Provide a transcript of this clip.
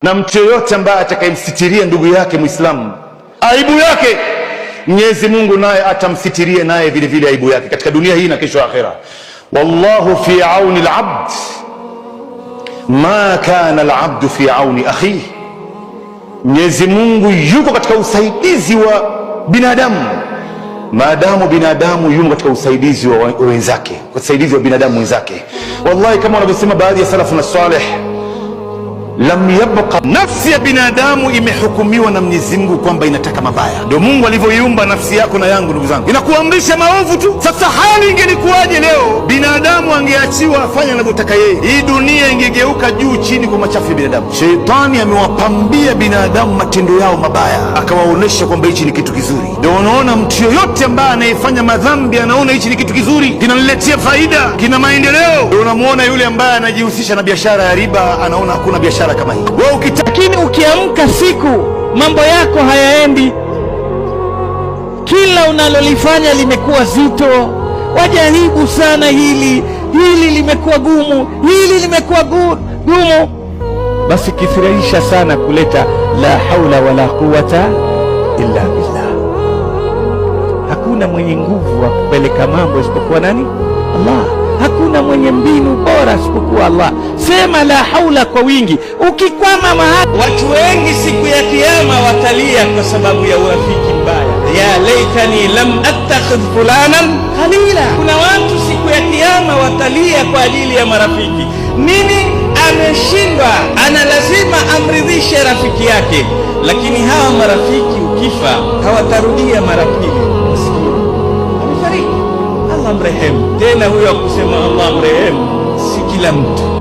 Na mtu yoyote ambaye atakayemsitiria ndugu yake Muislamu aibu yake, Mwenyezi Mungu naye atamsitirie naye vile vile aibu yake katika dunia hii na kesho akhera. Wallahu fi auni al-abd ma kana al-abdu fi auni akhihi, Mwenyezi Mungu yuko katika usaidizi wa binadamu maadamu binadamu yuko katika usaidizi wa wenzake, usaidizi wa binadamu wenzake. Wallahi, kama wanavyosema baadhi ya salafu na salih, lam yabqa, nafsi ya binadamu imehukumiwa na Mwenyezi Mungu kwamba inataka mabaya. Ndio Mungu alivyoiumba nafsi yako na yangu, ndugu zangu, inakuamrisha maovu tu. Sasa hali ingelikuwaje leo binadamu angeachiwa afanye anavyotaka yeye? Hii dunia ingegeuka juu chini kwa machafu ya binadamu. Sheitani amewapambia binadamu matendo yao mabaya, akawaonesha kwamba hichi ni kitu kizuri. Ndio unaona mtu yoyote ambaye anayefanya madhambi anaona hichi ni kitu kizuri, kinaniletea faida, kina maendeleo. Ndio unamuona yule ambaye anajihusisha na biashara ya riba, anaona hakuna biashara kama hii. Wewe lakini ukiamka siku mambo yako hayaendi, kila unalolifanya limekuwa zito, wajaribu sana hili limekuwa gumu, hili limekuwa gumu, basi kithiraisha sana kuleta la haula wala quwata illa billah. Hakuna mwenye nguvu wa kupeleka mambo isipokuwa nani? Allah. Hakuna mwenye mbinu bora isipokuwa Allah. Sema la haula kwa wingi. Ukikwama mahali, watu wengi siku ya kiyama watalia kwa sababu ya urafiki mbaya. Ya laitani lam attakhidh fulanan khalila. Kuna watu siku ya kiyama watalia kwa ajili ya marafiki. Nini? Ameshindwa, ana lazima amridhishe rafiki yake, lakini hawa marafiki ukifa hawatarudia mara pili. Allah mrehemu. Tena huyo kusema Allah mrehemu si kila mtu.